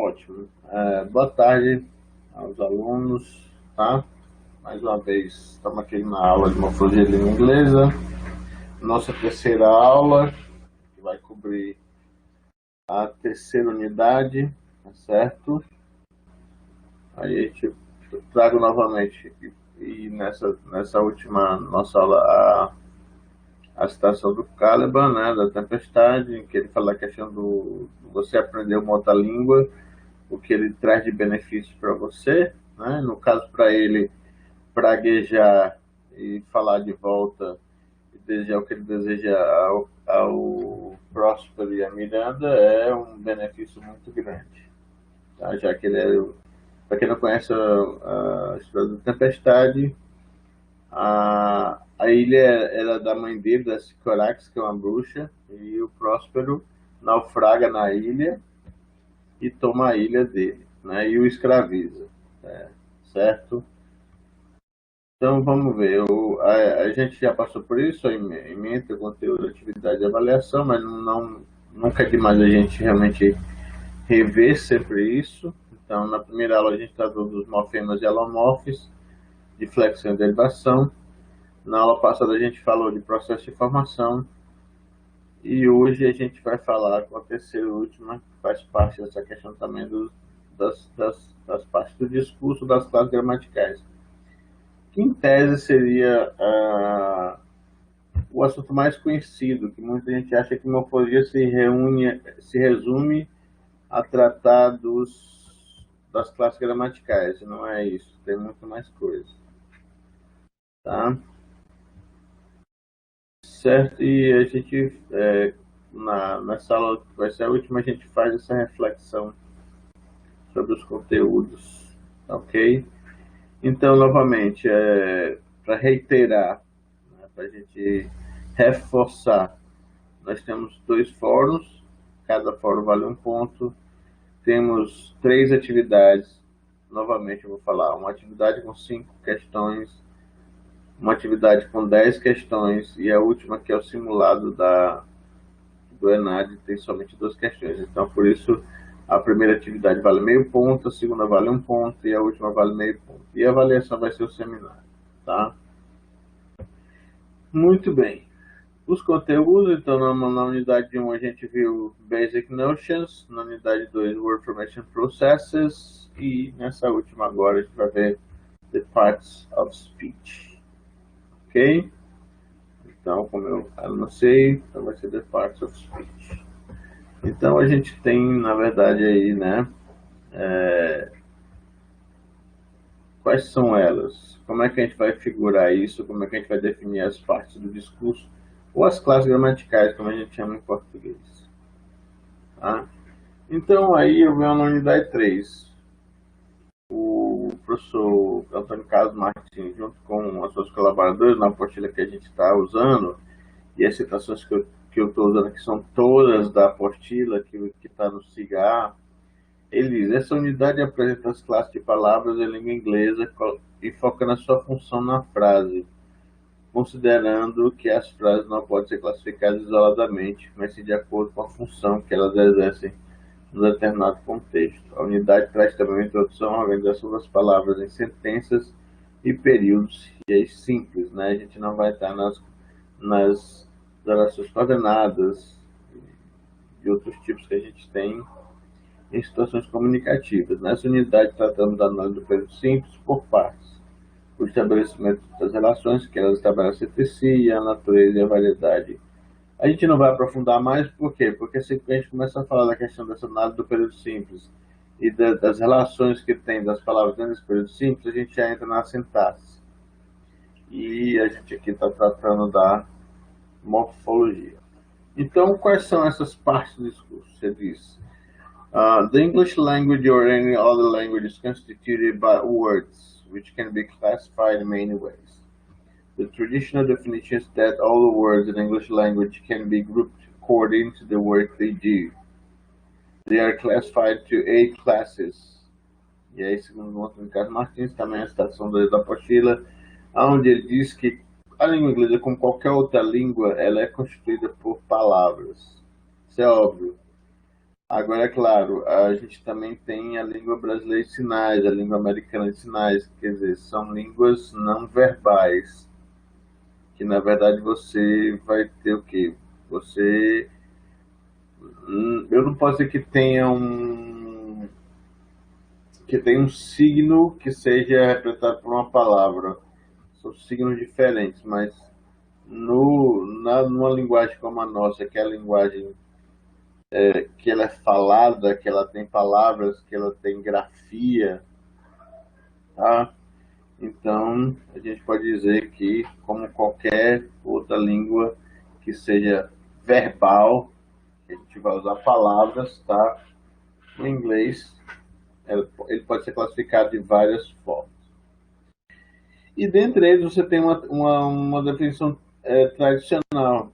ótimo. Boa tarde aos alunos, tá? Mais uma vez, estamos aqui na aula de Morfologia de Língua Inglesa. Nossa terceira aula, que vai cobrir a terceira unidade, tá certo? Aí eu trago novamente, e nessa última nossa aula, a citação do Caliban, né, da Tempestade, em que ele fala a questão do você aprender uma outra língua, o que ele traz de benefícios para você, né? No caso, para ele, praguejar e falar de volta e desejar o que ele deseja ao Próspero e a Miranda é um benefício muito grande, tá? Já que ele é, para quem não conhece a história da Tempestade, a ilha era da mãe dele, da Sycorax, que é uma bruxa, e o Próspero naufraga na ilha e toma a ilha dele, né, e o escraviza, certo? Então, vamos ver, a gente já passou por isso, em mente, conteúdo, atividade e avaliação, mas nunca é demais a gente realmente rever sempre isso. Então, na primeira aula a gente tratou dos morfemas e alomorfes, de flexão e derivação. Na aula passada a gente falou de processo de formação, e hoje a gente vai falar com a terceira e última, que faz parte dessa questão também das partes do discurso, das classes gramaticais, que em tese seria o assunto mais conhecido, que muita gente acha que morfologia se resume a tratar das classes gramaticais. Não é isso, tem muito mais coisa, tá? Certo, e a gente, nessa aula que vai ser a última, a gente faz essa reflexão sobre os conteúdos, ok? Então, novamente, para reiterar, né, para a gente reforçar, nós temos 2 fóruns, cada fórum vale 1 ponto, temos 3 atividades, novamente eu vou falar, uma atividade com 5 questões, uma atividade com 10 questões, e a última, que é o simulado do ENAD, tem somente 2 questões. Então, por isso, a primeira atividade vale meio ponto, a segunda vale 1 ponto e a última vale meio ponto. E a avaliação vai ser o seminário, tá? Muito bem. Os conteúdos, então, na unidade 1 a gente viu Basic Notions, na unidade 2 Word Formation Processes, e nessa última agora a gente vai ver The Parts of Speech. Ok? Então, como eu anunciei, então vai ser The Parts of Speech. Então, a gente tem, na verdade, aí, né, quais são elas? Como é que a gente vai figurar isso? Como é que a gente vai definir as partes do discurso? Ou as classes gramaticais, como a gente chama em português. Tá? Então, aí eu venho na unidade 3. O professor Antônio Carlos Martins, junto com os seus colaboradores, na apostila que a gente está usando, e as citações que eu estou usando aqui são todas da apostila que está no CIGA. Ele diz: essa unidade apresenta as classes de palavras em língua inglesa e foca na sua função na frase, considerando que as frases não podem ser classificadas isoladamente, mas sim de acordo com a função que elas exercem num determinado contexto. A unidade traz também uma introdução à organização das palavras em sentenças e períodos, e é simples, né? A gente não vai estar nas orações coordenadas e outros tipos que a gente tem em situações comunicativas. Nessa unidade tratamos da análise do período simples por partes, o estabelecimento das relações que elas estabelecem entre si, a natureza e a variedade. A gente não vai aprofundar mais, por quê? Porque se a gente começa a falar da questão dessa análise do período simples e das relações que tem das palavras dentro desse período simples, a gente já entra na sintaxe. E a gente aqui está tratando da morfologia. Então, quais são essas partes do discurso? Você diz: the English language or any other language is constituted by words, which can be classified in many ways. The traditional definition is that all the words in English language can be grouped according to the work they do. They are classified to 8 classes. E aí, segundo o Antônio Carlos Martins, também a citação da apostila, onde ele diz que a língua inglesa, como qualquer outra língua, ela é constituída por palavras. Isso é óbvio. Agora, é claro, a gente também tem a língua brasileira de sinais, a língua americana de sinais, quer dizer, são línguas não verbais, que na verdade você vai ter o quê? Você, eu não posso dizer que tenha um signo que seja representado por uma palavra, são signos diferentes, mas numa linguagem como a nossa, que é a linguagem que ela é falada, que ela tem palavras, que ela tem grafia, tá? Então, a gente pode dizer que, como qualquer outra língua que seja verbal, a gente vai usar palavras, tá? O inglês, ele pode ser classificado de várias formas. E dentre eles você tem uma definição tradicional.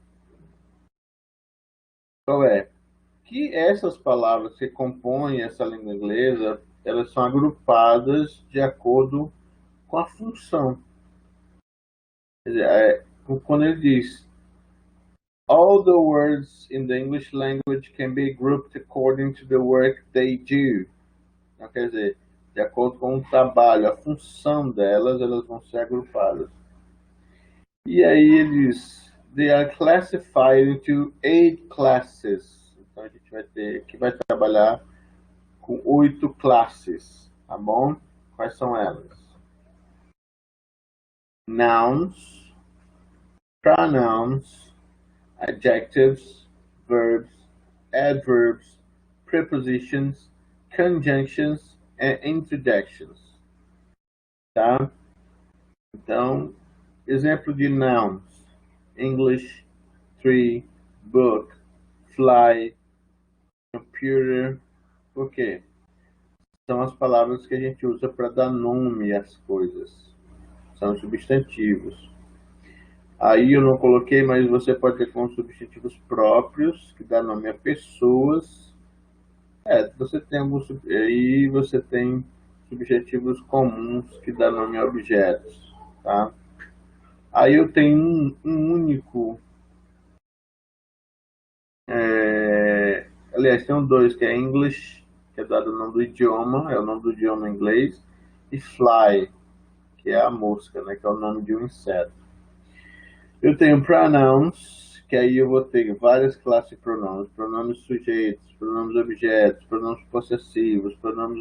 Qual é? Que essas palavras que compõem essa língua inglesa, elas são agrupadas de acordo com a função. Quer dizer, quando ele diz all the words in the English language can be grouped according to the work they do. Então, quer dizer, de acordo com o trabalho, a função delas, elas vão ser agrupadas. E aí ele diz, they are classified into 8 classes. Então a gente vai ter que vai trabalhar com 8 classes, tá bom? Quais são elas? Nouns, pronouns, adjectives, verbs, adverbs, prepositions, conjunctions and interjections, tá? Então, exemplo de nouns: English, tree, book, fly, computer. Por quê? São as palavras que a gente usa para dar nome às coisas. São substantivos. Aí eu não coloquei, mas você pode ter como substantivos próprios, que dá nome a pessoas. Você tem alguns. Aí você tem substantivos comuns que dá nome a objetos, tá? Aí eu tenho um único. Aliás, tem dois, que é English, que é dado o nome do idioma, é o nome do idioma inglês, e Fly, que é a mosca, né, que é o nome de um inseto. Eu tenho pronouns, que aí eu vou ter várias classes de pronomes: pronomes sujeitos, pronomes objetos, pronomes possessivos, pronomes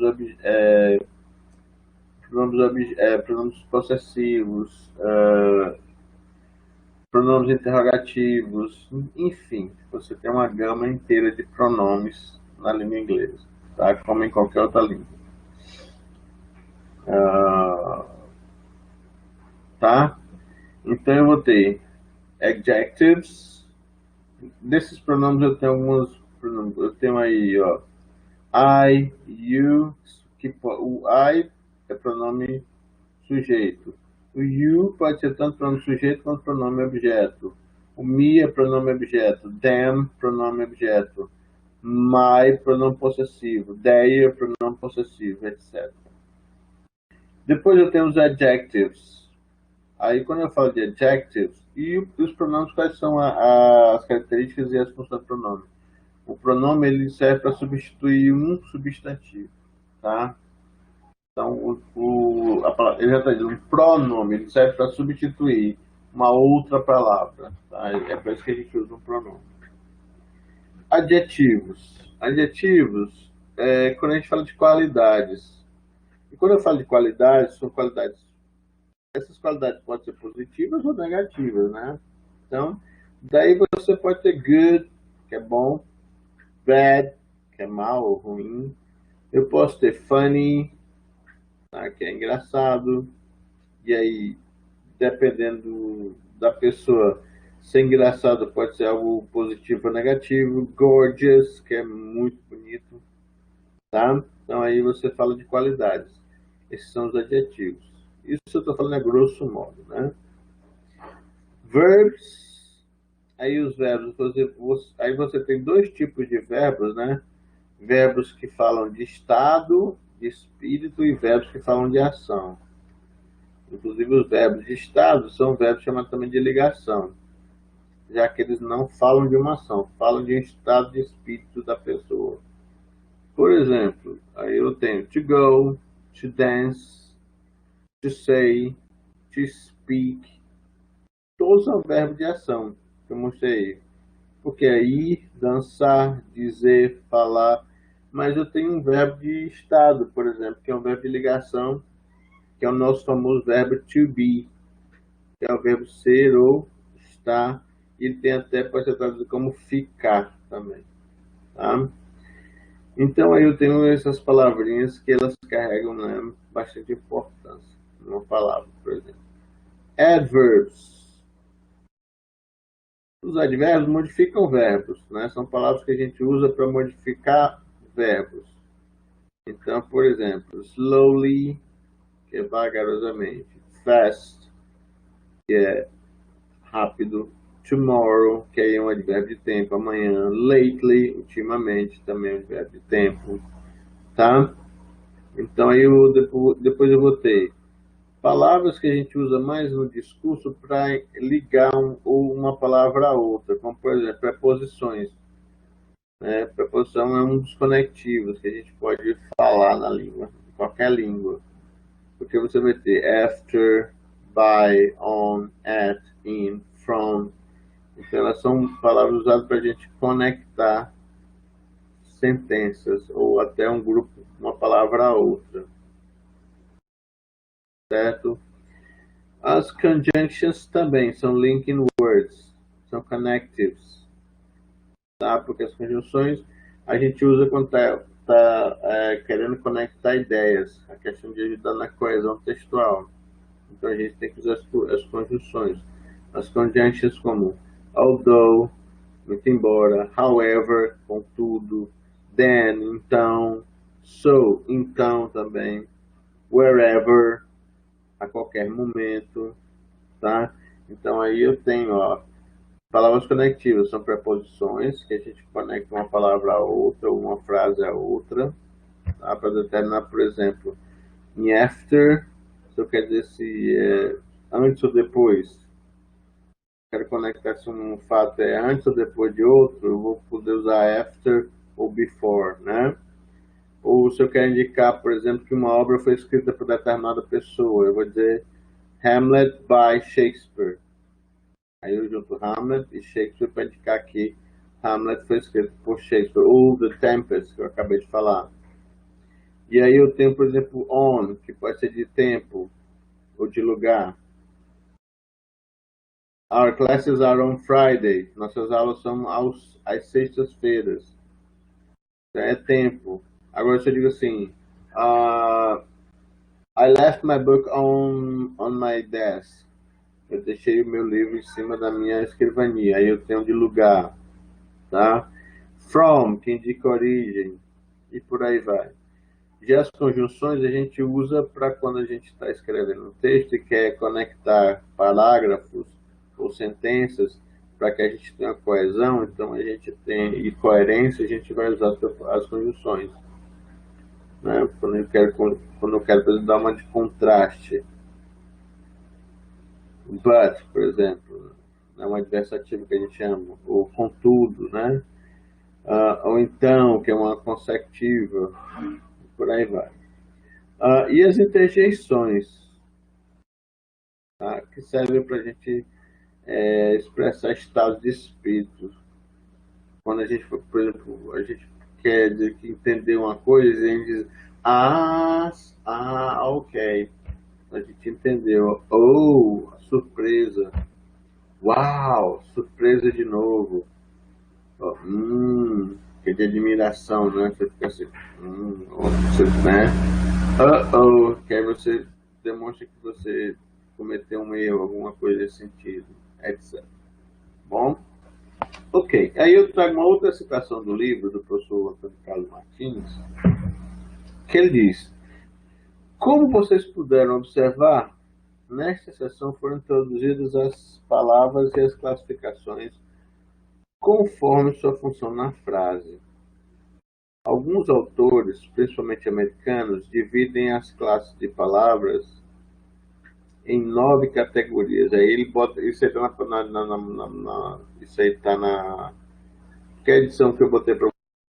possessivos, pronomes interrogativos, enfim, você tem uma gama inteira de pronomes na língua inglesa, tá? Como em qualquer outra língua. Tá? Então eu vou ter adjectives. Desses pronomes eu tenho alguns pronomes. Eu tenho aí, ó, I, you, o I é pronome sujeito. O you pode ser tanto pronome sujeito quanto pronome objeto. O me é pronome objeto. Them, pronome objeto. My, pronome possessivo. They é pronome possessivo, etc. Depois eu tenho os adjectives. Aí quando eu falo de adjectives, e os pronomes, quais são as características e as funções do pronome? O pronome ele serve para substituir um substantivo, tá? Então, ele já está dizendo, um pronome ele serve para substituir uma outra palavra, tá? É por isso que a gente usa um pronome. Adjetivos. Adjetivos é quando a gente fala de qualidades. E quando eu falo de qualidades, são qualidades. Essas qualidades podem ser positivas ou negativas, né? Então, daí você pode ter good, que é bom, bad, que é mal ou ruim. Eu posso ter funny, tá? Que é engraçado. E aí, dependendo da pessoa, ser engraçado pode ser algo positivo ou negativo. Gorgeous, que é muito bonito, tá? Então aí você fala de qualidades. Esses são os adjetivos. Isso eu estou falando a grosso modo, né? Verbs, aí os verbos, aí você tem dois tipos de verbos, né? Verbos que falam de estado, de espírito, e verbos que falam de ação. Inclusive os verbos de estado são verbos chamados também de ligação, já que eles não falam de uma ação, falam de um estado de espírito da pessoa. Por exemplo, aí eu tenho to go, to dance, to say, to speak. Todos são verbos de ação que eu mostrei. Porque é ir, dançar, dizer, falar. Mas eu tenho um verbo de estado, por exemplo, que é um verbo de ligação, que é o nosso famoso verbo to be, que é o verbo ser ou estar. E ele tem até, pode ser traduzido como ficar também. Tá? Então aí eu tenho essas palavrinhas que elas carregam, né, bastante importância numa palavra, por exemplo. Adverbs. Os advérbios modificam verbos, né? São palavras que a gente usa para modificar verbos. Então, por exemplo, slowly, que é vagarosamente. Fast, que é rápido. Tomorrow, que aí é um advérbio de tempo, amanhã. Lately, ultimamente, também é um advérbio de tempo. Tá? Então, aí depois eu vou ter palavras que a gente usa mais no discurso para ligar uma palavra a outra, como, por exemplo, preposições. Né? Preposição é um dos conectivos que a gente pode falar na língua, em qualquer língua. Porque você vai ter after, by, on, at, in, from. Então, elas são palavras usadas para a gente conectar sentenças ou até um grupo, uma palavra a outra. Certo? As conjunctions também são linking words, são connectives. Tá? Porque as conjunções a gente usa quando está querendo conectar ideias, a questão de ajudar na coesão textual. Então a gente tem que usar as conjunções. As conjunctions como although, muito embora, however, contudo, then, então, so, então também, wherever, a qualquer momento, tá? Então aí eu tenho, ó, palavras conectivas, são preposições que a gente conecta uma palavra a outra, uma frase a outra, tá? Para determinar, por exemplo, em after, se eu quero dizer se é antes ou depois. Quero conectar se um fato é antes ou depois de outro, eu vou poder usar after ou before, né? Ou se eu quero indicar, por exemplo, que uma obra foi escrita por determinada pessoa, eu vou dizer Hamlet by Shakespeare. Aí eu junto Hamlet e Shakespeare para indicar que Hamlet foi escrito por Shakespeare, ou The Tempest, que eu acabei de falar. E aí eu tenho, por exemplo, on, que pode ser de tempo ou de lugar. Our classes are on Friday. Nossas aulas são às sextas-feiras. Então é tempo. Agora se eu digo assim, I left my book on my desk. Eu deixei o meu livro em cima da minha escrivania. Aí eu tenho de lugar, tá? From, que indica origem, e por aí vai. Já as conjunções a gente usa para quando a gente está escrevendo um texto e quer conectar parágrafos ou sentenças para que a gente tenha coesão, então a gente tem, e coerência, a gente vai usar as conjunções. Né? Quando eu quero por exemplo, dar uma de contraste. But, por exemplo, é uma adversativa que a gente chama, ou contudo, né? Ou então, que é uma consecutiva, por aí vai. E as interjeições, tá? Que servem para a gente expressar estado de espírito. Quando a gente, por exemplo, a gente quer dizer que entender uma coisa e a gente diz, ok, a gente entendeu. Ou, surpresa, uau, surpresa de novo. Que é de admiração, né? Você fica assim, né? Que aí você demonstra que você cometeu um erro, alguma coisa nesse sentido, etc. Bom? Ok, aí eu trago uma outra citação do livro do professor Antônio Carlos Martins, que ele diz: como vocês puderam observar, nesta sessão foram introduzidas as palavras e as classificações conforme sua função na frase. Alguns autores, principalmente americanos, dividem as classes de palavras em 9 categorias. Aí ele bota, isso aí está isso aí tá na que edição que eu botei para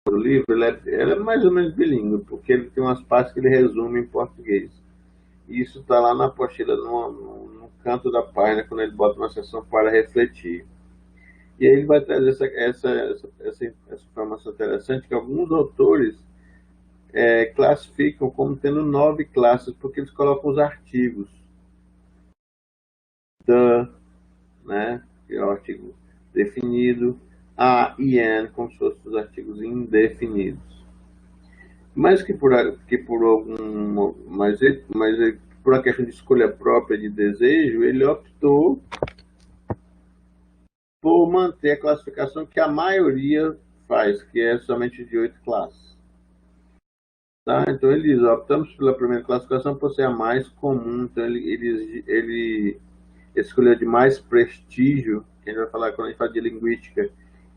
O livro ele é mais ou menos bilíngue, porque ele tem umas partes que ele resume em português. E isso está lá na apostila, no canto da página, quando ele bota uma seção para refletir. E aí ele vai trazer essa informação interessante, que alguns autores classificam como tendo 9 classes, porque eles colocam os artigos. The, né, que é o artigo definido, a e an, como se fossem os artigos indefinidos. Mas por algum, por uma questão de escolha própria de desejo, ele optou por manter a classificação que a maioria faz, que é somente de 8 classes. Tá? Então ele diz, optamos pela primeira classificação por ser a mais comum, então ele escolheu de mais prestígio, que a gente vai falar quando a gente fala de linguística,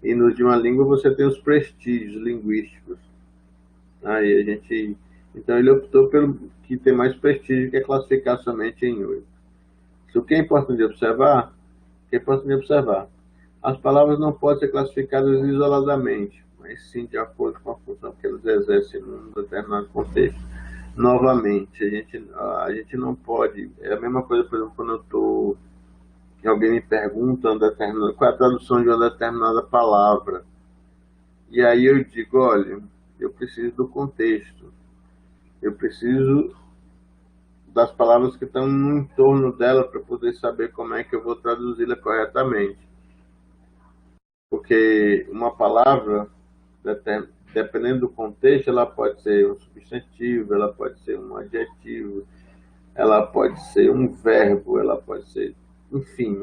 e no de uma língua você tem os prestígios linguísticos. Aí a gente, então ele optou pelo que tem mais prestígio, que é classificar somente em 8. O que é importante observar, as palavras não podem ser classificadas isoladamente, mas sim de acordo com a função que elas exercem num determinado contexto. Novamente, a gente não pode, é a mesma coisa, por exemplo, quando alguém me pergunta qual é a tradução de uma determinada palavra, e aí eu digo, olha, eu preciso do contexto, eu preciso das palavras que estão no entorno dela para poder saber como é que eu vou traduzi-la corretamente. Porque uma palavra, dependendo do contexto, ela pode ser um substantivo, ela pode ser um adjetivo, ela pode ser um verbo, ela pode ser, enfim,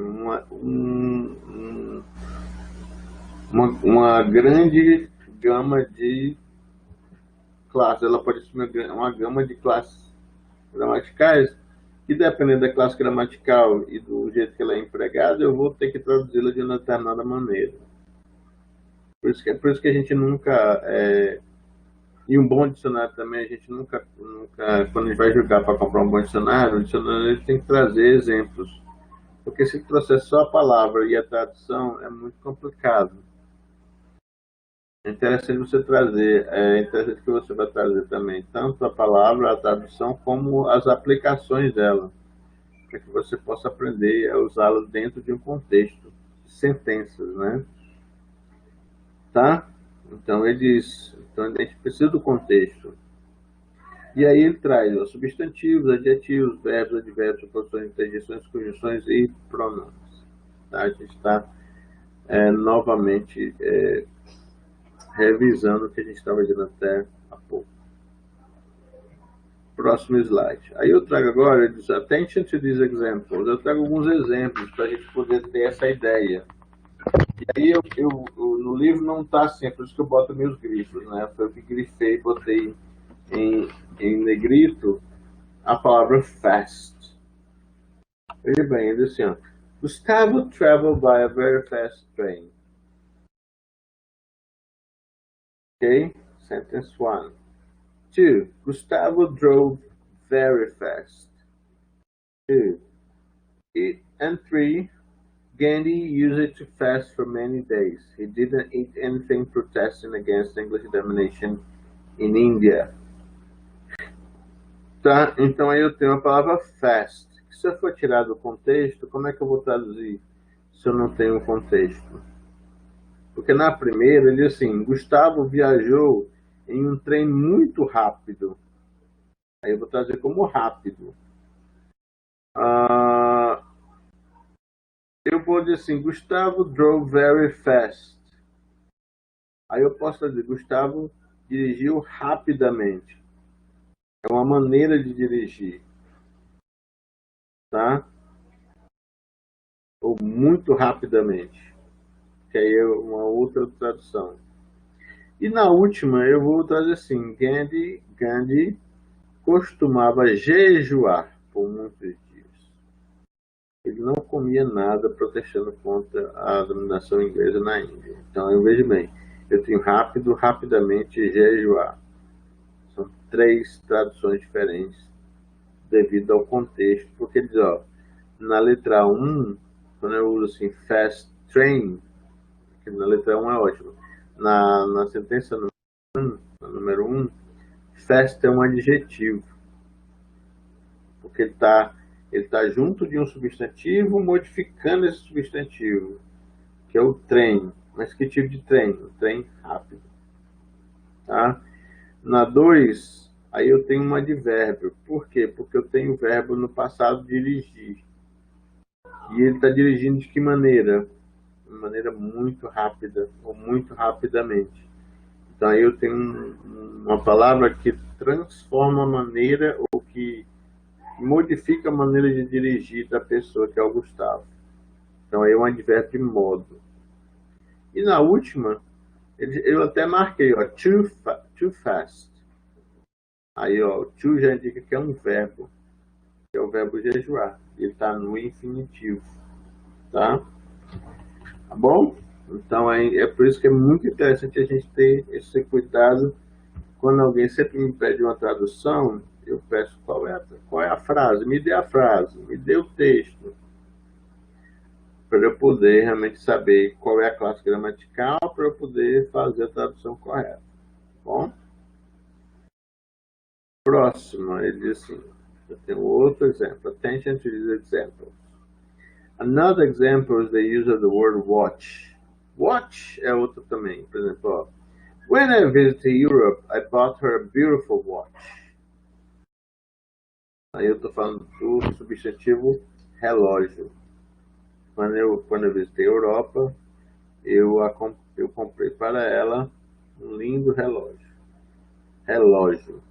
uma grande gama de classes. Ela pode ser uma gama de classes gramaticais, e dependendo da classe gramatical e do jeito que ela é empregada, eu vou ter que traduzi-la de uma determinada maneira. Por isso que a gente nunca... E um bom dicionário também, a gente nunca quando a gente vai julgar para comprar um bom dicionário, o dicionário ele tem que trazer exemplos. Porque se trouxer só a palavra e a tradução, é muito complicado. É interessante você trazer, é interessante que você vai trazer também tanto a palavra, a tradução, como as aplicações dela, para que você possa aprender a usá-la dentro de um contexto de sentenças, né? Tá? Então a gente precisa do contexto. E aí ele traz os substantivos, adjetivos, verbos, advérbios, suposições, interjeições, conjunções e pronomes. Tá? A gente está novamente revisando o que a gente estava dizendo até há pouco. Próximo slide. Aí eu trago agora, ele diz, attention to these examples. Eu trago alguns exemplos para a gente poder ter essa ideia. E aí no livro não está assim, é por isso que eu boto meus grifos, né? Foi o que grifei, botei em negrito a palavra fast. Veja bem, ele diz assim, ó, Gustavo traveled by a very fast train. Ok? Sentence 1. 2. Gustavo drove very fast. 2. And 3. Gandhi used it to fast for many days. He didn't eat anything protesting against English domination in India. Tá? Então aí eu tenho a palavra fast. Se eu for tirar do contexto, como é que eu vou traduzir se eu não tenho um contexto? Porque na primeira ele diz assim, Gustavo viajou em um trem muito rápido. Aí eu vou trazer como rápido. Eu vou dizer assim, Gustavo drove very fast. Aí eu posso dizer, Gustavo dirigiu rapidamente. É uma maneira de dirigir. Tá? Ou muito rapidamente. Que aí é uma outra tradução. E na última eu vou trazer assim, Gandhi costumava jejuar por muitos dias. Ele não comia nada protestando contra a dominação inglesa na Índia. Então eu vejo bem, eu tenho rápido, rapidamente e jejuar. São 3 traduções diferentes devido ao contexto, porque ele diz, ó, na letra 1, quando eu uso assim, fast train, que na letra 1 é ótimo, na sentença número 1, fast é um adjetivo, porque ele tá junto de um substantivo modificando esse substantivo, que é o trem. Mas que tipo de trem? O trem rápido. Tá? Na 2, aí eu tenho um advérbio. Por quê? Porque eu tenho o verbo no passado dirigir. E ele está dirigindo de que maneira? De maneira muito rápida, ou muito rapidamente. Então aí eu tenho uma palavra que transforma a maneira, ou que modifica a maneira de dirigir da pessoa, que é o Gustavo. Então aí é um advérbio de modo. E na última, eu até marquei, ó, too fast. Aí, ó, to já indica que é um verbo, que é o verbo jejuar. Ele está no infinitivo, tá? Tá bom? Então, é por isso que é muito interessante a gente ter esse cuidado. Quando alguém sempre me pede uma tradução, eu peço qual é a frase, me dê a frase, me dê o texto, para eu poder realmente saber qual é a classe gramatical, para eu poder fazer a tradução correta. Tá bom? Próximo, ele diz assim, eu tenho outro exemplo. Attention to these examples. Another example is the use of the word watch. Watch é outro também. Por exemplo, ó, when I visited Europe, I bought her a beautiful watch. Aí eu estou falando do substantivo relógio. Quando eu visitei a Europa, eu comprei para ela um lindo relógio. Relógio.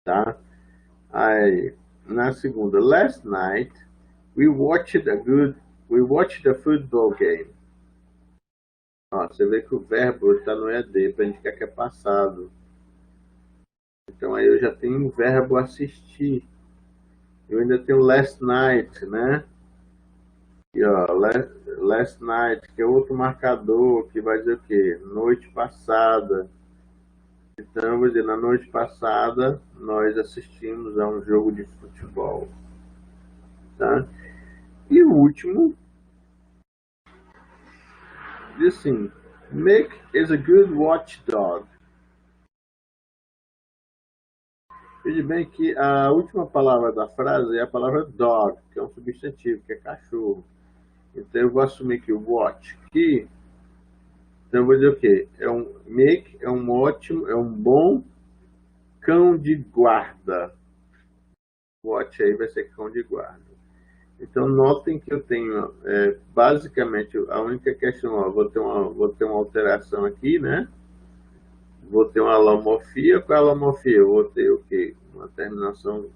Tá? Aí, na segunda, last night, we watched a football game. Ó, você vê que o verbo está no ED, para indicar que é passado. Então aí eu já tenho o verbo assistir. Eu ainda tenho last night, né? E ó, last night, que é outro marcador, que vai dizer o quê? Noite passada. Então, eu vou dizer, na noite passada, nós assistimos a um jogo de futebol. Tá? E o último, diz assim, Mick is a good watchdog. Veja bem que a última palavra da frase é a palavra dog, que é um substantivo, que é cachorro. Então eu vou assumir que o watch aqui, então eu vou dizer o quê? Mick é um ótimo, é um bom cão de guarda. Watch aí vai ser cão de guarda. Então notem que eu tenho, basicamente, a única questão, ó, vou ter uma alteração aqui, né? Vou ter uma alomorfia. Com a alomorfia eu vou ter o quê? Uma terminação,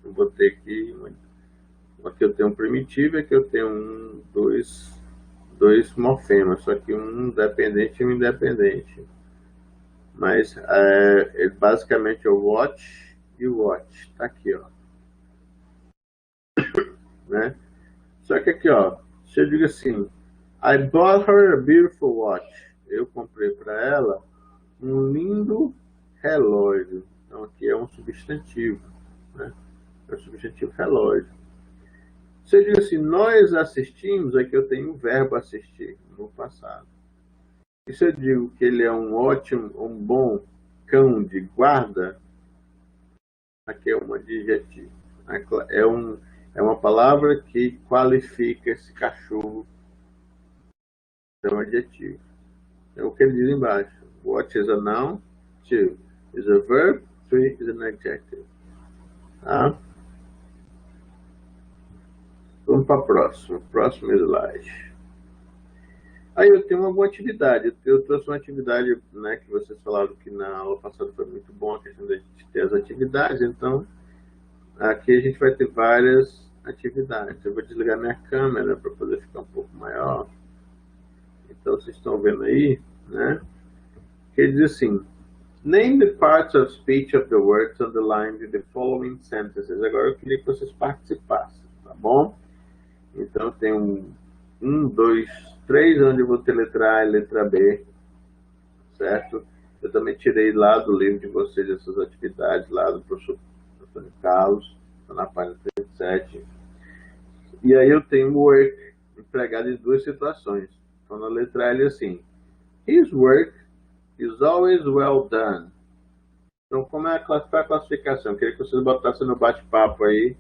eu vou ter aqui, aqui eu tenho um primitivo, aqui eu tenho dois morfemas, só que um dependente e um independente. Mas basicamente é o watch e o watch, tá aqui, ó. Né? Só que aqui, ó, se eu digo assim, I bought her a beautiful watch, eu comprei para ela um lindo relógio. Então aqui é um substantivo, né? É o substantivo relógio. Se eu digo assim, nós assistimos, aqui eu tenho o verbo assistir no passado. E se eu digo que ele é um bom cão de guarda, aqui é um adjetivo. É uma palavra que qualifica esse cachorro. É um adjetivo. É o que ele diz embaixo. What is a noun? 2 is a verb. 3 is an adjective. Tá? Vamos para a próxima. Próximo slide. Aí eu tenho uma boa atividade. Eu trouxe uma atividade, né, que vocês falaram que na aula passada foi muito bom a questão de ter as atividades. Então, aqui a gente vai ter várias atividades. Eu vou desligar minha câmera para poder ficar um pouco maior. Então, vocês estão vendo aí, né? Que ele diz assim, name the parts of speech of the words underlined in the following sentences. Agora eu queria que vocês participassem, tá bom? Então, tem 1, 2, 3, onde eu vou ter letra A e letra B, certo? Eu também tirei lá do livro de vocês essas atividades, lá do professor Antônio Carlos, na página 37. E aí eu tenho work, empregado em 2 situações. Então, na letra L, assim, his work is always well done. Então, como é qual é a classificação? Eu queria que vocês botassem no bate-papo aí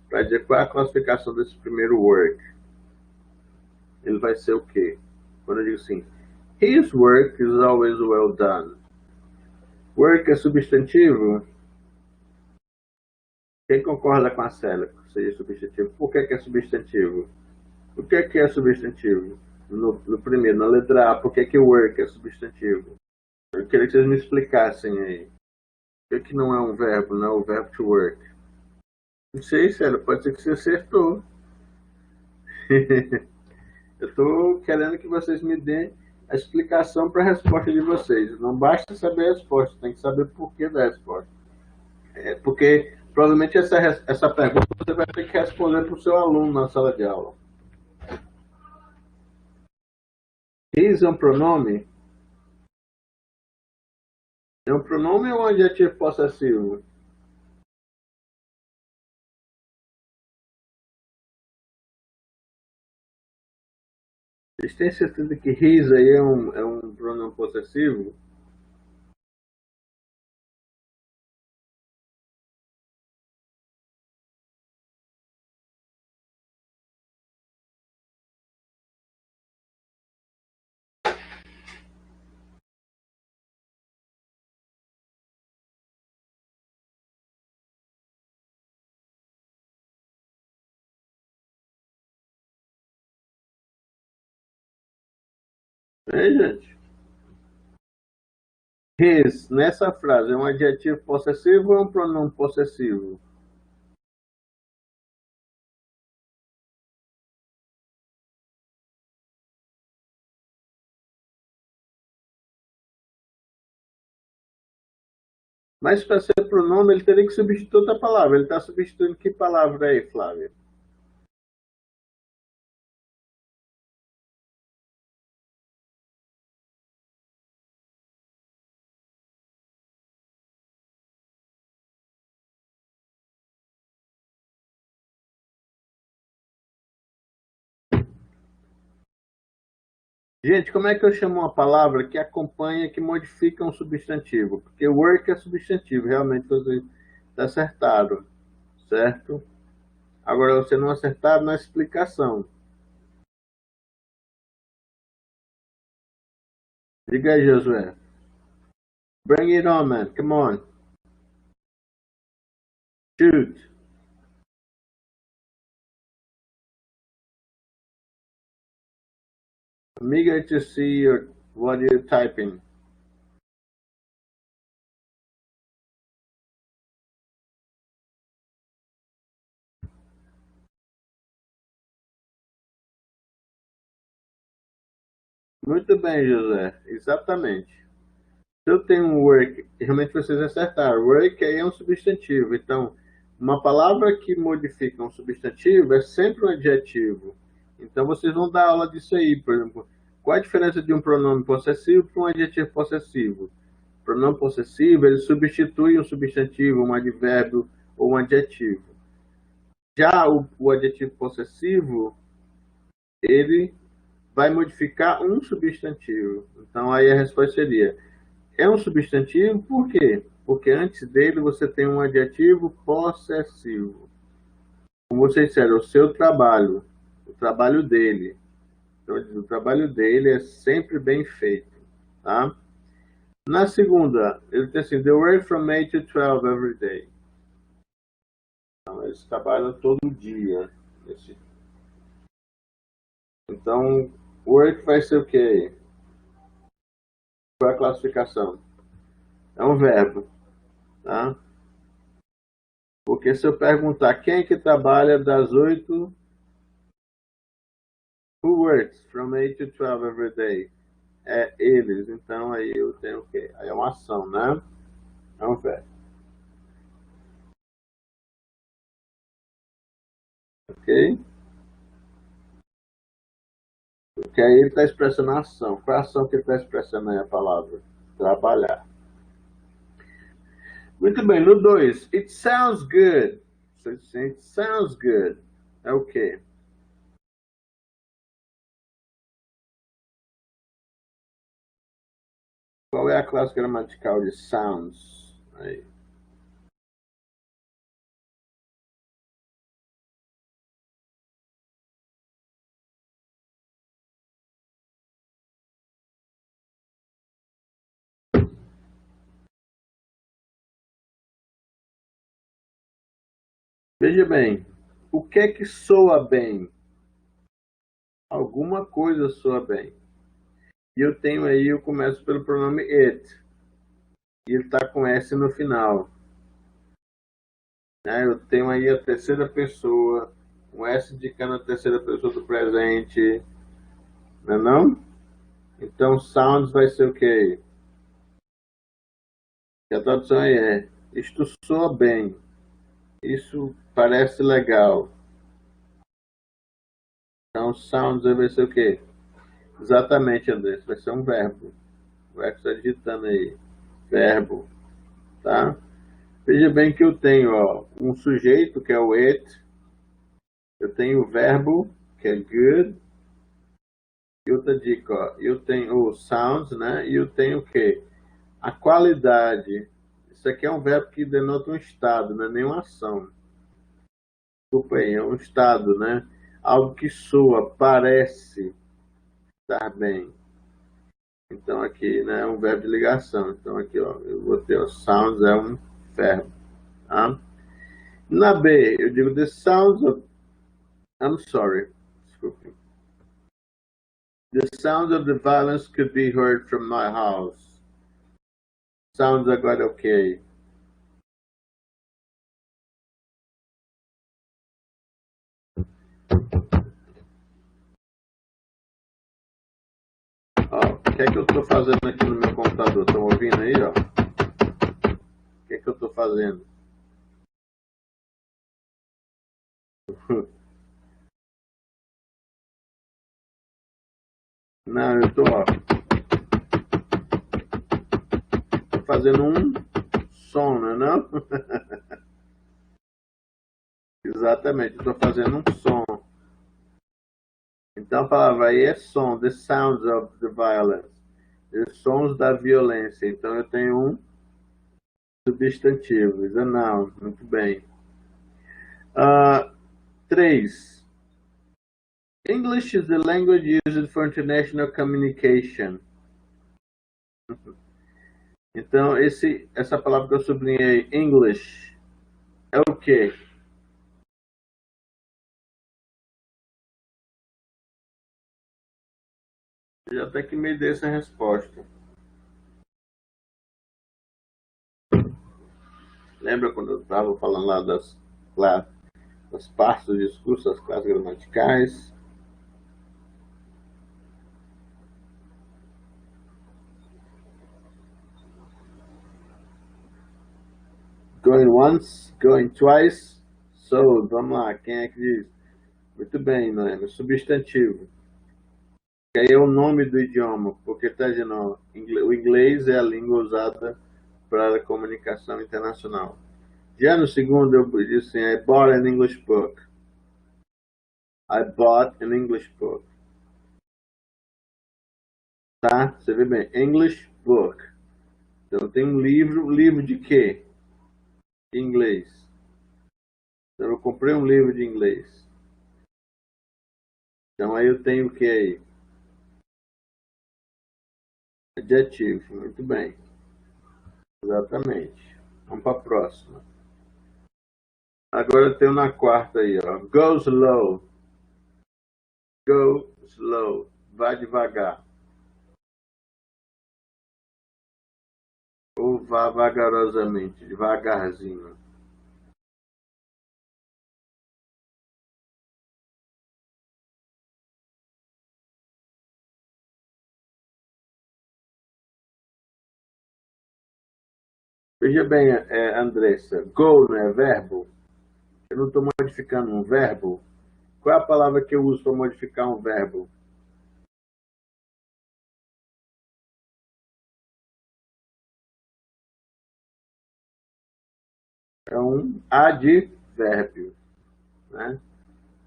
para dizer qual é a classificação desse primeiro work. Ele vai ser o quê? Quando eu digo assim, his work is always well done. Work é substantivo? Quem concorda com a Célia que seja substantivo? Por que é substantivo? O que é substantivo? No primeiro, na letra A, por que work é substantivo? Eu queria que vocês me explicassem aí. Por que não é um verbo, não é o verbo to work? Não sei, Célia, pode ser que você acertou. Eu estou querendo que vocês me deem a explicação para a resposta de vocês. Não basta saber a resposta, tem que saber o porquê da resposta. Porque provavelmente essa pergunta você vai ter que responder para o seu aluno na sala de aula. His é um pronome? É um pronome ou um adjetivo possessivo? Vocês têm certeza que his aí é um pronome possessivo? É, gente? His, nessa frase, é um adjetivo possessivo ou é um pronome possessivo? Mas para ser pronome, ele teria que substituir outra palavra. Ele está substituindo que palavra aí, Flávia? Gente, como é que eu chamo uma palavra que acompanha, que modifica um substantivo? Porque work é substantivo, realmente você está acertado, certo? Agora você não acertaram na explicação. Diga aí, Josué. Bring it on, man. Come on. Shoot. I'm eager to see what you're typing. Muito bem, José. Exatamente. Se eu tenho um work, realmente vocês acertaram. Work aí é um substantivo. Então, uma palavra que modifica um substantivo é sempre um adjetivo. Então, vocês vão dar aula disso aí, por exemplo. Qual a diferença de um pronome possessivo para um adjetivo possessivo? O pronome possessivo, ele substitui um substantivo, um advérbio ou um adjetivo. Já o adjetivo possessivo, ele vai modificar um substantivo. Então, aí a resposta seria: é um substantivo, por quê? Porque antes dele você tem um adjetivo possessivo. Como vocês disseram, o seu trabalho, o trabalho dele. Então, o trabalho dele é sempre bem feito. Tá? Na segunda, ele tem assim, they work from 8 to 12 every day. Então, eles trabalham todo dia. Então, work vai ser o quê? Qual é a classificação? É um verbo. Tá? Porque se eu perguntar quem que trabalha das 8, who works from 8 to 12 every day? É eles. Então aí eu tenho o quê? Aí é uma ação, né? É um verbo. Ok? Porque aí ele está expressando a ação. Qual é a ação que ele está expressando aí a palavra? Trabalhar. Muito bem, no 2. It sounds good. It sounds good. É o quê? Qual é a classe gramatical de sounds? Aí. Veja bem, o que é que soa bem? Alguma coisa soa bem. E eu tenho aí, eu começo pelo pronome it. E ele está com S no final. Né? Eu tenho aí a terceira pessoa, um S indicando a terceira pessoa do presente. Não é não? Então, sounds vai ser o quê? E a tradução aí é: isto soa bem. Isso parece legal. Então, sounds vai ser o quê? Exatamente, André. Vai ser um verbo. Vai estar digitando aí. Verbo. Tá? Veja bem que eu tenho ó, um sujeito, que é o it. Eu tenho o verbo, que é good. E outra dica, ó, eu tenho o sounds, né? E eu tenho o quê? A qualidade. Isso aqui é um verbo que denota um estado, não é nenhuma ação. Desculpa aí, é um estado, né? Algo que soa, parece estar bem. Então aqui, né, é um verbo de ligação. Então aqui, ó, eu vou ter o sounds é um verbo, tá? Na B, eu digo the sounds of I'm sorry. Desculpe. The sounds of the violence could be heard from my house. Sounds agora ok. Ó, o que é que eu estou fazendo aqui no meu computador? Estão ouvindo aí, ó? O que é que eu estou fazendo? Não, eu estou, ó, tô fazendo um som, não é não? Exatamente, eu estou fazendo um som. Então a palavra aí é som, the sounds of the violence. Os sons da violência. Então eu tenho um substantivo, is a noun. Muito bem. 3. English is the language used for international communication. Então, essa palavra que eu sublinhei, English, é o quê? Eu já até que me dei essa resposta. Lembra quando eu estava falando lá das partes do discurso, das classes gramaticais? Going once, going twice, so, vamos lá, quem é que diz? Muito bem, Noemi, substantivo. Que aí é o nome do idioma, porque está dizendo, ó, o inglês é a língua usada para a comunicação internacional. Já no segundo, eu disse assim, I bought an English book. I bought an English book. Tá? Você vê bem, English book. Então tem um livro de quê? De inglês. Então eu comprei um livro de inglês. Então aí eu tenho o que aí? Adjetivo, muito bem. Exatamente. Vamos para a próxima. Agora eu tenho na quarta aí, ó. Go slow. Go slow. Vá devagar. Ou vá vagarosamente, devagarzinho. Veja bem, Andressa, go não é verbo? Eu não estou modificando um verbo? Qual é a palavra que eu uso para modificar um verbo? É um advérbio, né?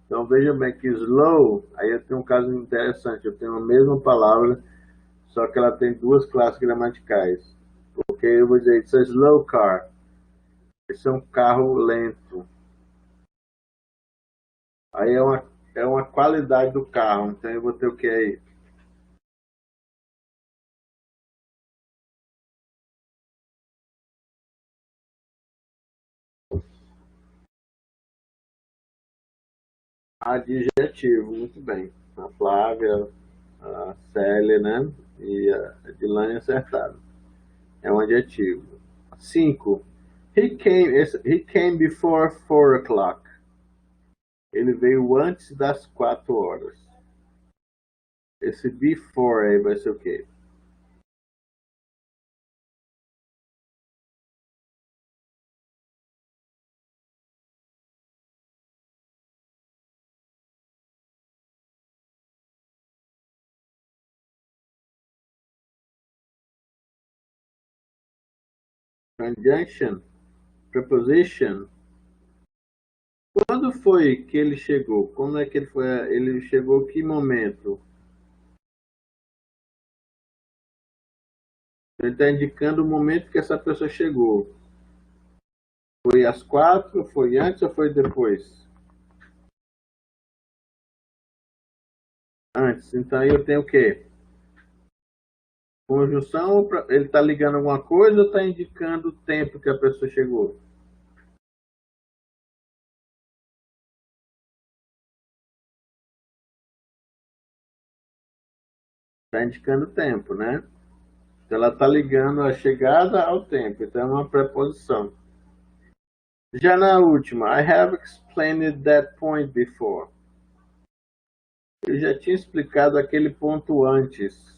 Então veja bem que slow, aí eu tenho um caso interessante, eu tenho a mesma palavra, só que ela tem duas classes gramaticais. Porque eu vou dizer, it's a slow car. Esse é um carro lento. Aí é uma qualidade do carro. Então eu vou ter o que aí? Adjetivo, muito bem. A Flávia, a Célia, né? E a Dilane acertaram. É um adjetivo. 5. He came before 4 o'clock. Ele veio antes das 4 horas. Esse before aí vai ser o quê? Conjunction, preposition. Quando foi que ele chegou? Como é que ele foi? Ele chegou que momento? Ele está indicando o momento que essa pessoa chegou. Foi às 4, foi antes ou foi depois? Antes. Então aí eu tenho o quê? Conjunção, ele está ligando alguma coisa ou está indicando o tempo que a pessoa chegou? Está indicando o tempo, né? Então ela está ligando a chegada ao tempo. Então é uma preposição. Já na última, I have explained that point before. Eu já tinha explicado aquele ponto antes.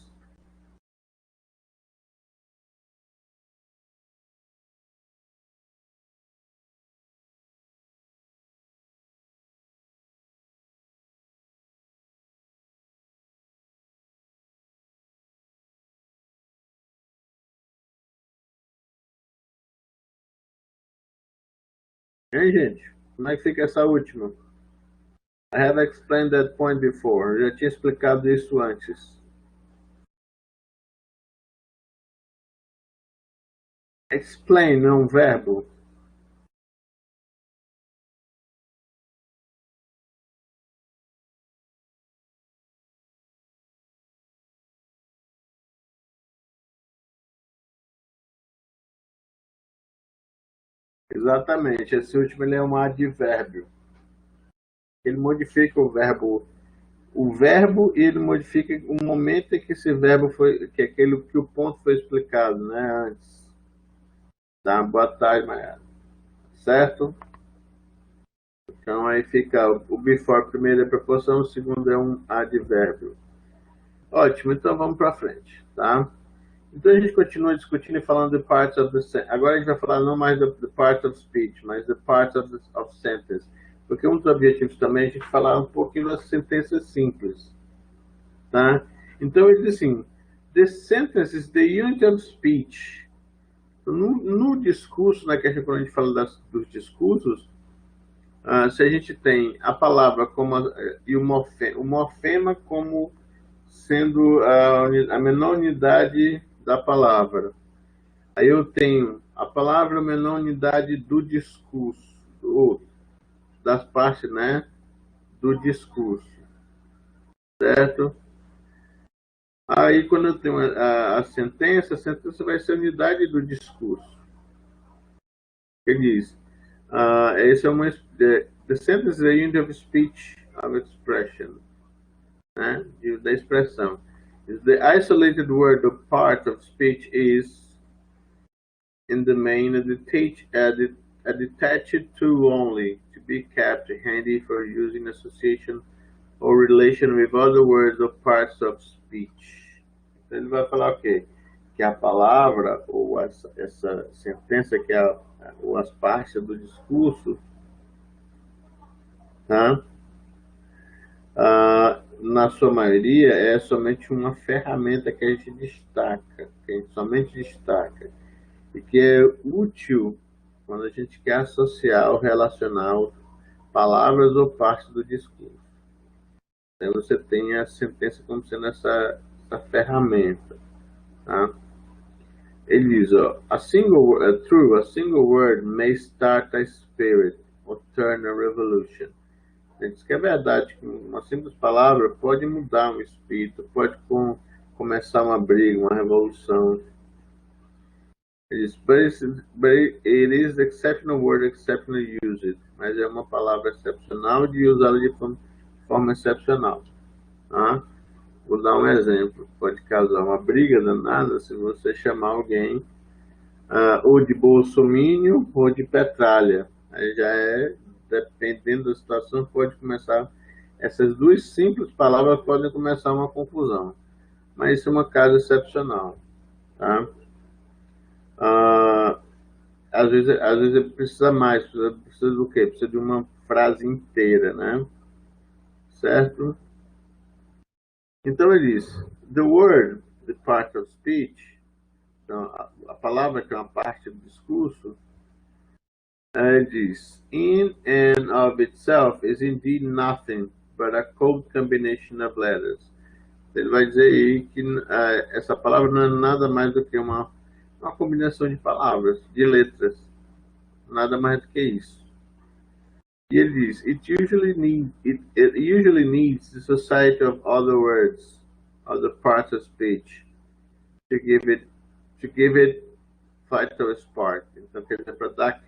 Hein, gente? Como é que fica essa última? I have explained that point before. Eu já tinha explicado isso antes. Explain é um verbo. Exatamente. Esse último ele é um advérbio. Ele modifica o verbo e ele modifica o momento em que esse verbo foi, que aquele que o ponto foi explicado, né, antes. Tá? Boa tarde, Maia. Certo? Então aí fica o before primeiro é preposição, o segundo é um advérbio. Ótimo, então vamos para frente, tá? Então a gente continua discutindo e falando de parts of the agora a gente vai falar não mais the parts of speech, mas the parts of sentence. Porque um dos objetivos também é a gente falar um pouquinho das sentenças simples, tá? Então ele diz assim, the sentence is the unit of speech. No discurso, na questão quando a gente fala dos discursos, se a gente tem a palavra como e o morfema como sendo a menor unidade da palavra. Aí eu tenho a palavra menor unidade do discurso, ou das partes, né, do discurso, certo? Aí quando eu tenho a sentença vai ser a unidade do discurso. Ele diz, esse é uma, the sentence is a unit of speech, of expression, né, da expressão. The isolated word or part of speech is, in the main, a detached tool only, to be kept handy for use in association or relation with other words or parts of speech. Então ele vai falar o quê? Que a palavra, ou essa sentença, que é ou as partes do discurso, tá? Na sua maioria, é somente uma ferramenta que a gente destaca, que a gente somente destaca, e que é útil quando a gente quer associar ou relacionar palavras ou partes do discurso. Então você tem a sentença como sendo essa ferramenta. Tá? Ele diz, ó, a single word may start a spirit or turn a revolution. Ele diz que é verdade que uma simples palavra pode mudar um espírito, pode começar uma briga, uma revolução. Ele diz, but it is the exceptional word exceptionally used. Mas é uma palavra excepcional de usá-la de forma excepcional. Tá? Vou dar um exemplo. Pode causar uma briga danada se você chamar alguém ou de bolsomínio ou de petralha. Aí já dependendo da situação, pode começar. Essas duas simples palavras podem começar uma confusão. Mas isso é uma caso excepcional. Tá? Às vezes precisa mais. Precisa do quê? Precisa de uma frase inteira, né? Certo? Então ele diz, the word, the part of speech, então, a palavra que é uma parte do discurso, diz, in and of itself is indeed nothing but a cold combination of letters. Ele vai dizer aí que essa palavra não é nada mais do que uma combinação de palavras, de letras, nada mais do que isso. E ele diz, it usually needs the society of other words, other parts of speech, to give it vital spark. Então, quer dizer, para dar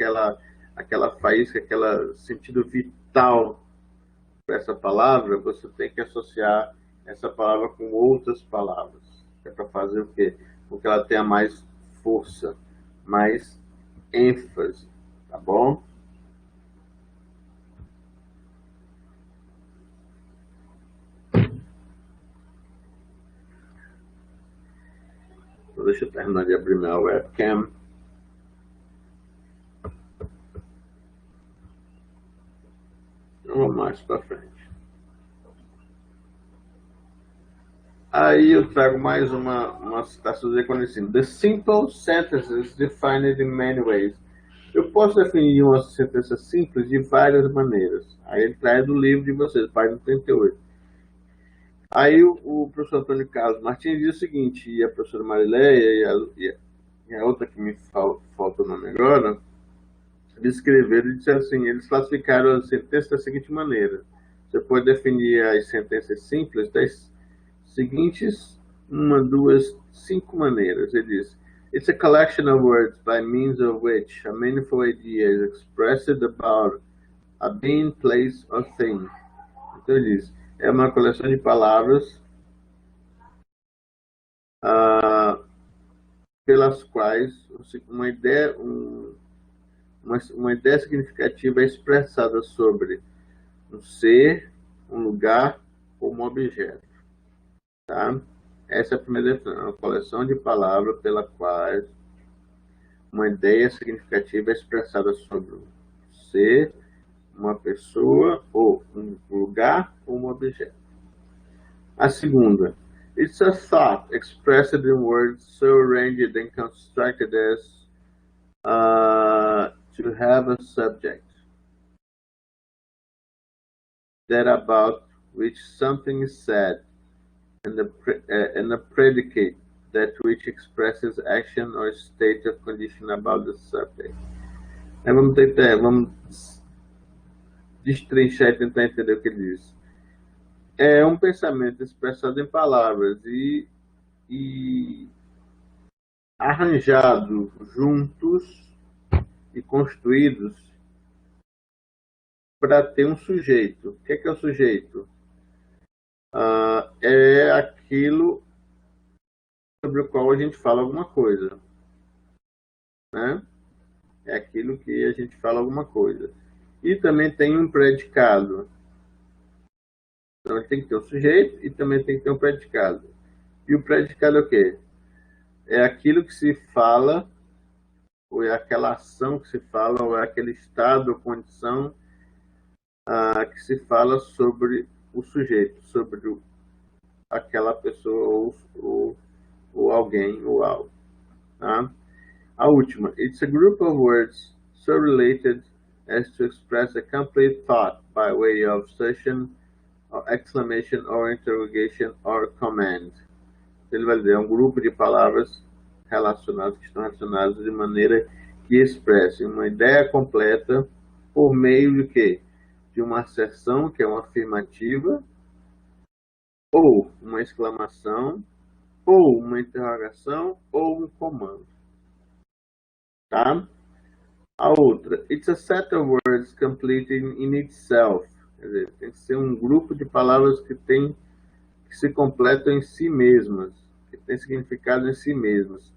aquela faísca, aquele sentido vital para essa palavra, você tem que associar essa palavra com outras palavras. É para fazer o quê? Porque ela tenha mais força, mais ênfase, tá bom? Então, deixa eu terminar de abrir minha webcam. Vamos mais para frente. Aí eu trago mais uma citação de assim, the simple sentences defined in many ways. Eu posso definir uma sentença simples de várias maneiras. Aí ele traz do livro de vocês, página 38. Aí o professor Antônio Carlos Martins diz o seguinte, e a professora Marileia e a outra que me falta o nome agora, descreveram e disseram assim, eles classificaram as sentenças da seguinte maneira. Você pode definir as sentenças simples das seguintes 1, 2, 5 maneiras. Ele diz, it's a collection of words by means of which a meaningful idea is expressed about a being, place, or thing. Então ele diz, é uma coleção de palavras pelas quais uma ideia significativa é expressada sobre um ser, um lugar ou um objeto. Tá? Essa é a primeira definição, uma coleção de palavras pela qual uma ideia significativa é expressada sobre um ser, uma pessoa, ou um lugar ou um objeto. A segunda, it's a thought expressed in words so arranged and constructed as to have a subject that about which something is said, and a predicate that which expresses action or state of condition about the subject. Aí vamos destrinchar e tentar entender o que ele diz. É um pensamento expressado em palavras e arranjado juntos e construídos para ter um sujeito. O que é o sujeito? É aquilo sobre o qual a gente fala alguma coisa, né? É aquilo que a gente fala alguma coisa. E também tem um predicado. Então tem que ter um sujeito e também tem que ter um predicado. E o predicado é o quê? É aquilo que se fala, ou é aquela ação que se fala, ou é aquele estado ou condição que se fala sobre o sujeito, sobre aquela pessoa ou alguém ou algo. Tá? A última, it's a group of words so related as to express a complete thought by way of assertion, or exclamation, or interrogation, or command. Ele vai dizer, é um grupo de palavras relacionadas, que estão relacionadas de maneira que expressem uma ideia completa por meio de quê? De uma asserção, que é uma afirmativa, ou uma exclamação, ou uma interrogação, ou um comando. Tá? A outra, it's a set of words complete in itself. Quer dizer, tem que ser um grupo de palavras que se completam em si mesmas, que tem significado em si mesmas.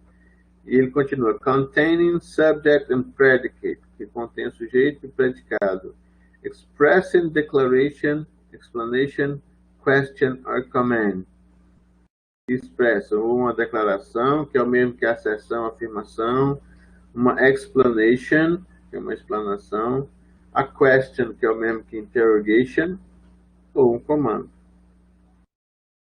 E ele continua, containing subject and predicate, que contém sujeito e predicado. Expressing declaration, explanation, question or command. Expressa uma declaração, que é o mesmo que asserção, afirmação, uma explanation, que é uma explanação, a question, que é o mesmo que interrogation, ou um comando.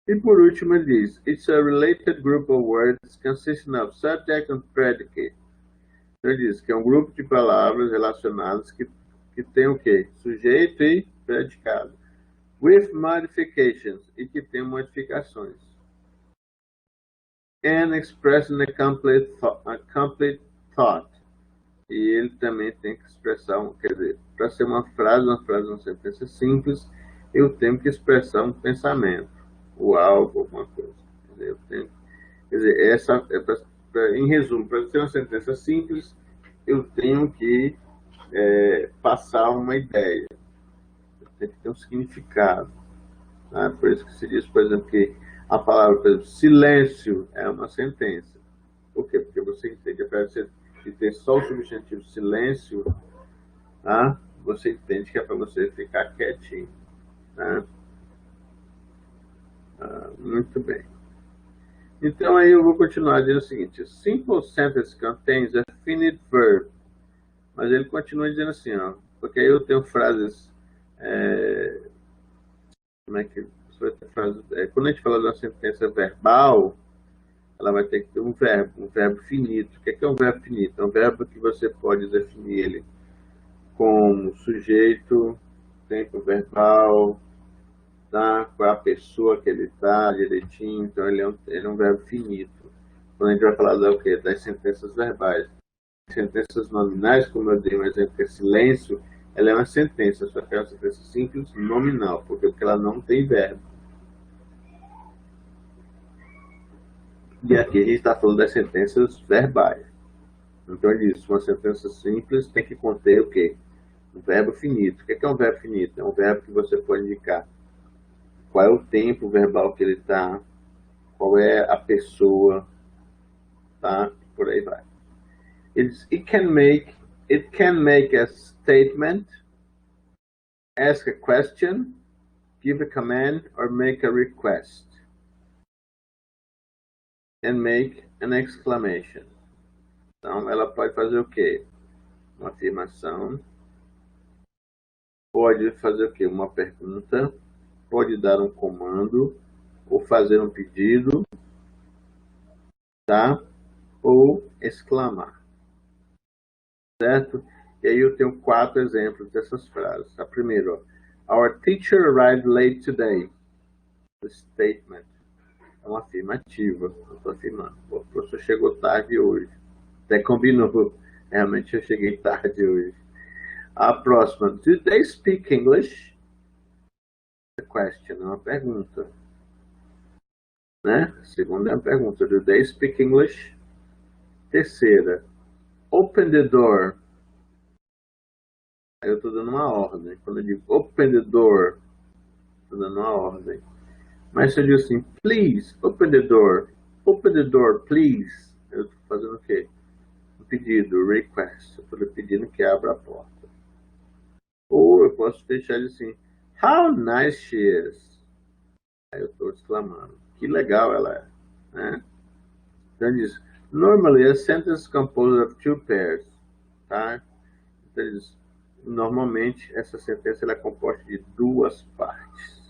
E por último ele diz, it's a related group of words consisting of subject and predicate. Ele diz que é um grupo de palavras relacionadas que tem o quê? Sujeito e predicado. With modifications, e que tem modificações. And expressing a complete thought. E ele também tem que expressar, quer dizer, para ser uma sentença simples, eu tenho que expressar um pensamento, ou algo, alguma coisa. Quer dizer, em resumo, para ser uma sentença simples, eu tenho que passar uma ideia, eu tenho que ter um significado. Né? Por isso que se diz, por exemplo, que a palavra, por exemplo, silêncio é uma sentença. Por quê? Porque você entende, apesar de ter só o substantivo silêncio, tá? Você entende que é para você ficar quietinho. Tá? Muito bem. Então aí eu vou continuar dizendo o seguinte, simple sentence contains a finite verb. Mas ele continua dizendo assim, ó, porque aí eu tenho frases, como é que você vai ter frases, quando a gente fala de uma sentença verbal, ela vai ter que ter um verbo finito. O que é um verbo finito? É um verbo que você pode definir ele como sujeito, tempo verbal, tá? Qual é a pessoa que ele está direitinho, então ele é um verbo finito. Quando a gente vai falar das sentenças verbais, sentenças nominais, como eu dei um exemplo que é silêncio, ela é uma sentença, só que é uma sentença simples nominal, porque ela não tem verbo. E aqui a gente está falando das sentenças verbais. Então ele diz, uma sentença simples tem que conter o quê? Um verbo finito. O que é um verbo finito? É um verbo que você pode indicar qual é o tempo verbal que ele está, qual é a pessoa, tá? Por aí vai. It can make a statement, ask a question, give a command, or make a request. And make an exclamation. Então, ela pode fazer o quê? Uma afirmação. Pode fazer o quê? Uma pergunta. Pode dar um comando. Ou fazer um pedido. Tá? Ou exclamar. Certo? E aí eu tenho 4 exemplos dessas frases. A primeira, ó, our teacher arrived late today. The statement. É uma afirmativa. Eu estou afirmando. O professor chegou tarde hoje. Até combinou. Realmente eu cheguei tarde hoje. A próxima. Do they speak English? A question, é uma pergunta. Né? A segunda é uma pergunta. Do they speak English? Terceira. Open the door. Aí eu estou dando uma ordem. Quando eu digo open the door, estou dando uma ordem. Mas se eu digo assim, please, open the door. Open the door, please. Eu estou fazendo o quê? Um pedido, request. Eu estou pedindo que abra a porta. Ou eu posso deixar ele assim, how nice she is. Aí eu estou exclamando, que legal ela é. Né? Então ele diz, normally a sentence is composed of 2 pairs. Tá? Então ele diz, normalmente essa sentença ela é composta de 2 partes.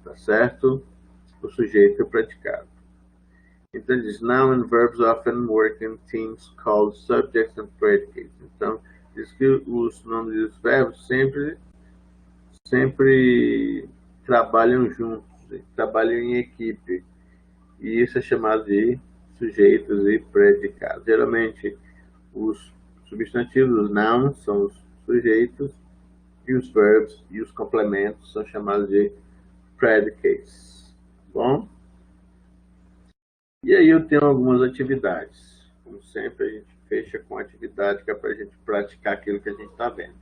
Tá certo? O sujeito e o predicado. Então ele diz, noun and verbs often work in teams called subjects and predicates. Então, diz que os nomes dos verbos sempre trabalham juntos, trabalham em equipe. E isso é chamado de sujeitos e predicados. Geralmente, os substantivos, os nouns, são os sujeitos, e os verbos e os complementos são chamados de predicates. Bom? E aí eu tenho algumas atividades. Como sempre, a gente fecha com atividade que é para a gente praticar aquilo que a gente está vendo.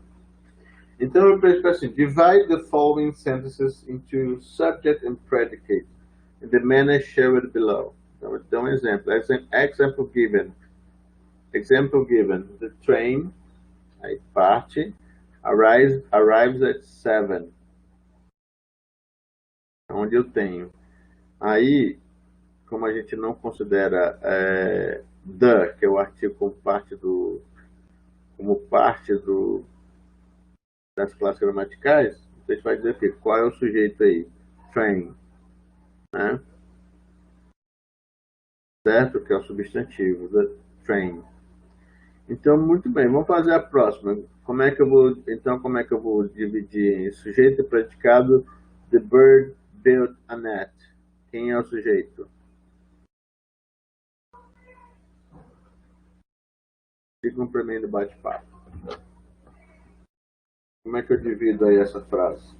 Então, eu penso assim, divide the following sentences into subject and predicate in the manner shown below. Então, vou dar um exemplo. Example given. Example given. The train, aí parte, arrives at 7. Onde eu tenho. Aí, como a gente não considera the, que é o artigo como parte das classes gramaticais, você vai dizer assim, qual é o sujeito aí? Train, né? Certo? Que é o substantivo, the train. Então, muito bem, vamos fazer a próxima. Como é que eu vou dividir em sujeito e predicado? The bird built a net. Quem é o sujeito? Ficam para mim no bate-papo. Como é que eu divido aí essa frase?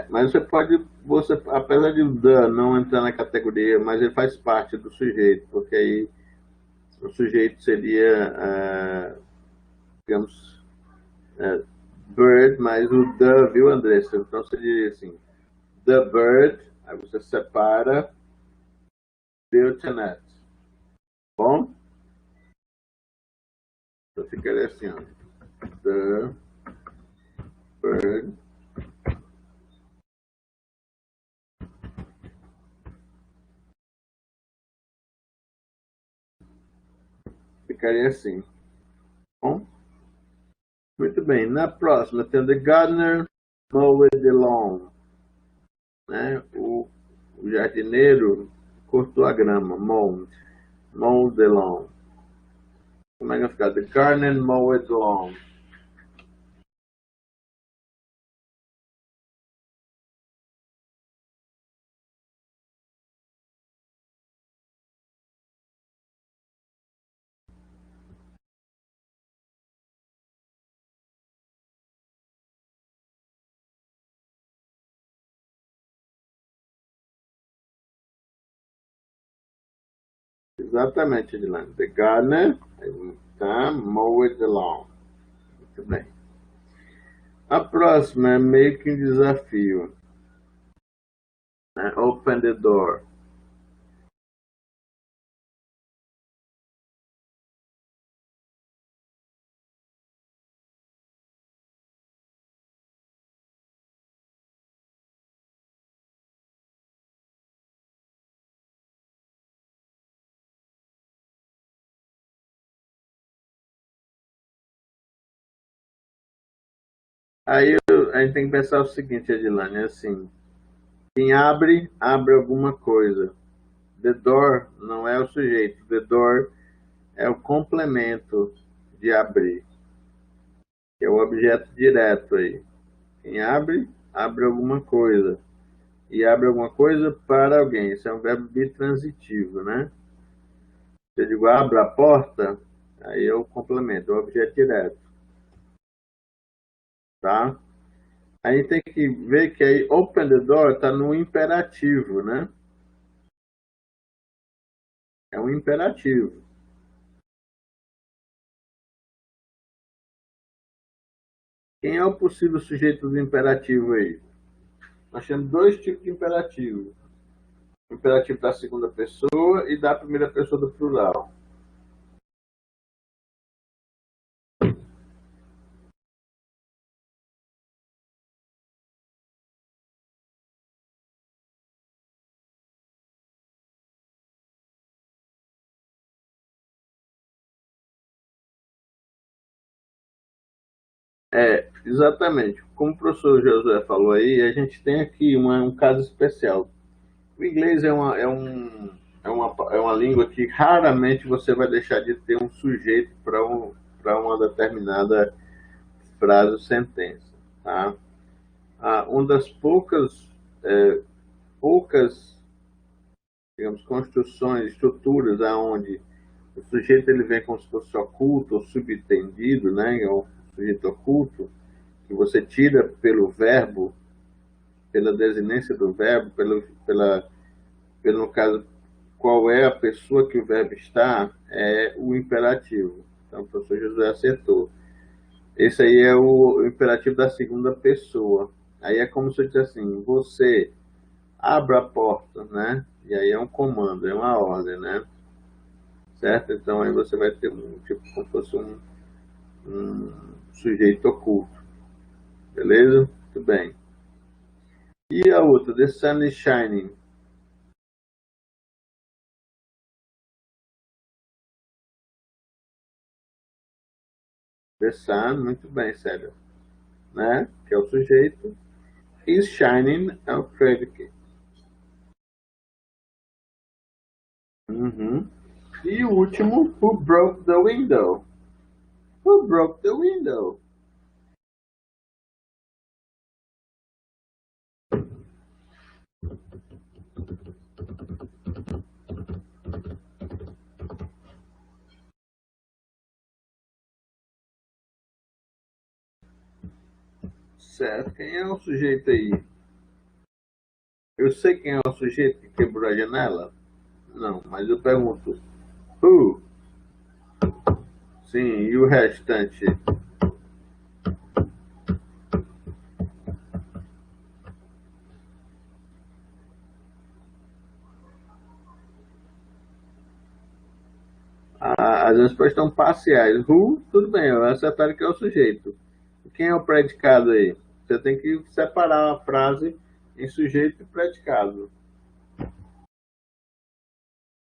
Mas apesar de o the não entrar na categoria, mas ele faz parte do sujeito, porque aí o sujeito seria, digamos, bird, mas o the, viu, Andressa? Então seria assim, the bird, aí você separa, built a net. Bom? Então ficaria assim, ó, the bird ficaria assim. Bom? Muito bem. Na próxima tem the gardener mowed the lawn. Né? O jardineiro cortou a grama, mowed the lawn. Como é que vai ficar? The gardener mowed the lawn. Exatamente, Edilane. The gardener, tá, mowed the lawn. Muito bem. A próxima é meio que um desafio. Né? Open the door. A gente tem que pensar o seguinte, Edilane, é assim, quem abre, abre alguma coisa. The door não é o sujeito, the door é o complemento de abrir, que é o objeto direto aí. Quem abre, abre alguma coisa. E abre alguma coisa para alguém. Isso é um verbo bitransitivo, né? Se eu digo abra a porta, aí é o complemento, é o objeto direto, tá? Aí tem que ver que aí open the door está no imperativo, né? É um imperativo. Quem é o possível sujeito do imperativo aí? Nós temos dois tipos de imperativo. O imperativo da segunda pessoa e da primeira pessoa do plural. Exatamente. Como o professor Josué falou aí, a gente tem aqui um caso especial. O inglês é uma língua que raramente você vai deixar de ter um sujeito para uma determinada frase ou sentença. Tá? Uma das poucas, digamos, construções, estruturas aonde o sujeito ele vem como se fosse oculto ou subentendido, né? É um sujeito oculto, que você tira pelo verbo, pela desinência do verbo, pelo no caso, qual é a pessoa que o verbo está, é o imperativo. Então, o professor José acertou. Esse aí é o imperativo da segunda pessoa. Aí é como se eu dissesse assim, você abra a porta, né? E aí é um comando, é uma ordem, né? Certo? Então aí você vai ter um tipo como se fosse um sujeito oculto. Beleza? Muito bem. E a outra, The Sun is Shining. The Sun, muito bem, Célio. Né? Que é o sujeito. Is Shining é o predicate. Uhum. E o último, Who broke the window? Who broke the window? Certo. Quem é o sujeito aí? Eu sei quem é o sujeito que quebrou a janela? Não, mas eu pergunto, who? Sim, e o restante? As respostas estão parciais. Who, tudo bem, acertaram que é o sujeito. Quem é o predicado aí? Você tem que separar a frase em sujeito e predicado.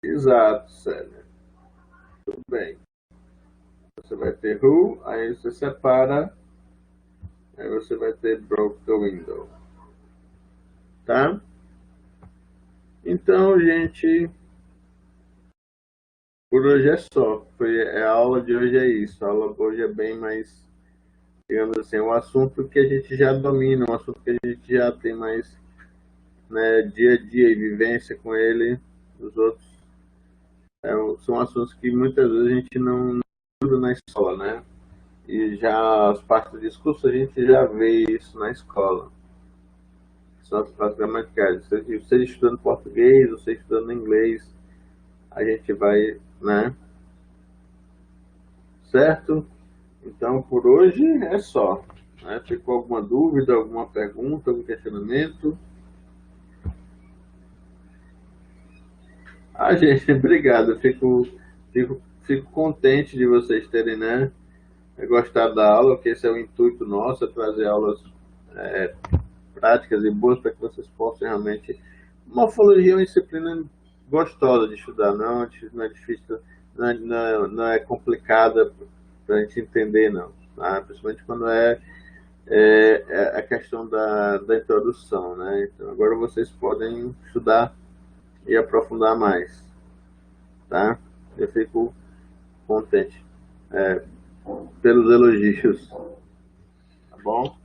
Exato, Célia. Tudo bem. Você vai ter who, aí você separa, aí você vai ter broke the window. Tá? Então, gente, por hoje é só. A aula de hoje é isso. A aula hoje é bem mais, digamos assim, um assunto que a gente já domina, um assunto que a gente já tem mais, né, dia a dia e vivência com ele. Os outros são assuntos que muitas vezes a gente não estuda na escola, né? E já as partes do discurso a gente já vê isso na escola. São as partes gramaticais. Você estudando português, você estudando inglês, a gente vai, né? Certo? Então, por hoje é só. Né? Ficou alguma dúvida, alguma pergunta, algum questionamento? Gente, obrigado. Fico contente de vocês terem, né, gostado da aula, que esse é o intuito nosso, é trazer aulas práticas e boas para que vocês possam realmente... Morfologia é uma disciplina gostosa de estudar, não é difícil, não é complicada para a gente entender, não. Tá? Principalmente quando é a questão da introdução, né? Então, agora vocês podem estudar e aprofundar mais, tá? Eu fico contente pelos elogios, tá bom?